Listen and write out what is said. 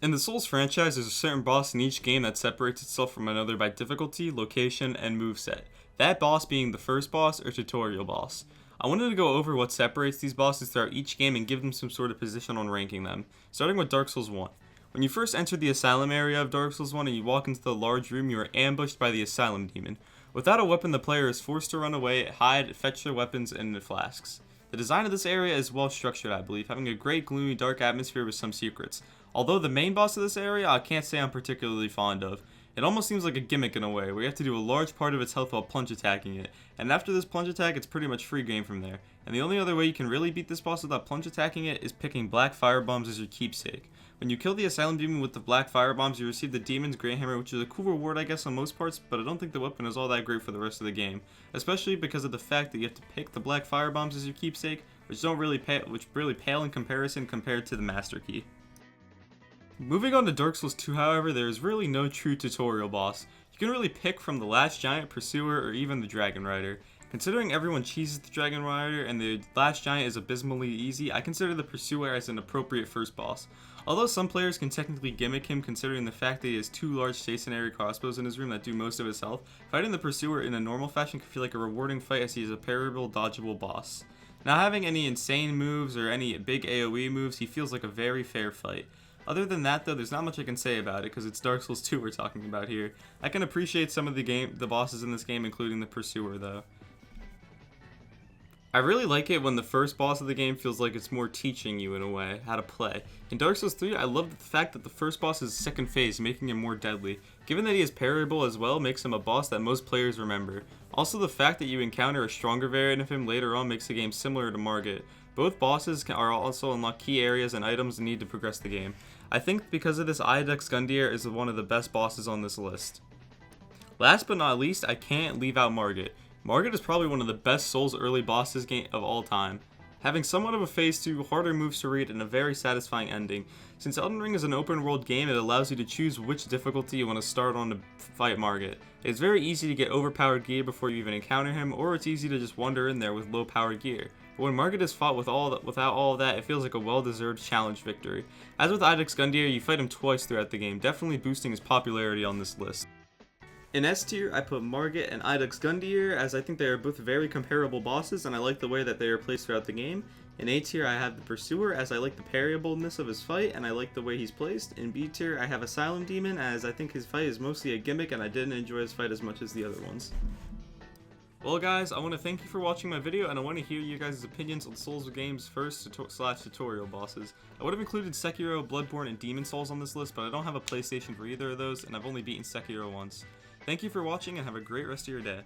In the Souls franchise, there's a certain boss in each game that separates itself from another by difficulty, location, and moveset. That boss being the first boss or tutorial boss. I wanted to go over what separates these bosses throughout each game and give them some sort of position on ranking them, starting with Dark Souls 1. When you first enter the Asylum area of Dark Souls 1 and you walk into the large room, you are ambushed by the Asylum Demon. Without a weapon, the player is forced to run away, hide, fetch their weapons, and the flasks. The design of this area is well structured, I believe, having a great gloomy dark atmosphere with some secrets. Although the main boss of this area I can't say I'm particularly fond of. It almost seems like a gimmick in a way, where you have to do a large part of its health while plunge attacking it, and after this plunge attack it's pretty much free game from there. And the only other way you can really beat this boss without plunge attacking it is picking black fire bombs as your keepsake. When you kill the Asylum Demon with the black fire bombs, you receive the Demon's Grey Hammer, which is a cool reward I guess on most parts, but I don't think the weapon is all that great for the rest of the game, especially because of the fact that you have to pick the black fire bombs as your keepsake, which really pale in comparison compared to the Master Key. Moving on to Dark Souls 2, however, there is really no true tutorial boss. You can really pick from the Last Giant, Pursuer, or even the Dragon Rider. Considering everyone cheeses the Dragon Rider and the Last Giant is abysmally easy, I consider the Pursuer as an appropriate first boss. Although some players can technically gimmick him considering the fact that he has two large stationary crossbows in his room that do most of his health, fighting the Pursuer in a normal fashion can feel like a rewarding fight as he is a parryable, dodgeable boss. Not having any insane moves or any big AoE moves, he feels like a very fair fight. Other than that though, there's not much I can say about it because it's Dark Souls 2 we're talking about here. I can appreciate some of the bosses in this game, including the Pursuer though. I really like it when the first boss of the game feels like it's more teaching you in a way how to play. In Dark Souls 3, I love the fact that the first boss is second phase, making him more deadly. Given that he is parryable as well, makes him a boss that most players remember. Also, the fact that you encounter a stronger variant of him later on makes the game similar to Margit. Both bosses are also unlock key areas and items needed to progress the game. I think because of this, Iudex Gundyr is one of the best bosses on this list. Last but not least, I can't leave out Margit. Margit is probably one of the best Souls early bosses of all time, having somewhat of a phase 2, harder moves to read, and a very satisfying ending. Since Elden Ring is an open world game, it allows you to choose which difficulty you want to start on to fight Margit. It's very easy to get overpowered gear before you even encounter him, or it's easy to just wander in there with low powered gear. But when Margit is fought without all of that, it feels like a well-deserved challenge victory. As with Iudex Gundyr, you fight him twice throughout the game, definitely boosting his popularity on this list. In S tier, I put Margit and Iudex Gundyr, as I think they are both very comparable bosses and I like the way that they are placed throughout the game. In A tier, I have the Pursuer, as I like the parryableness of his fight and I like the way he's placed. In B tier, I have Asylum Demon, as I think his fight is mostly a gimmick and I didn't enjoy his fight as much as the other ones. Well guys, I want to thank you for watching my video and I want to hear you guys' opinions on Souls games first / tutorial bosses. I would have included Sekiro, Bloodborne, and Demon Souls on this list, but I don't have a PlayStation for either of those and I've only beaten Sekiro once. Thank you for watching and have a great rest of your day.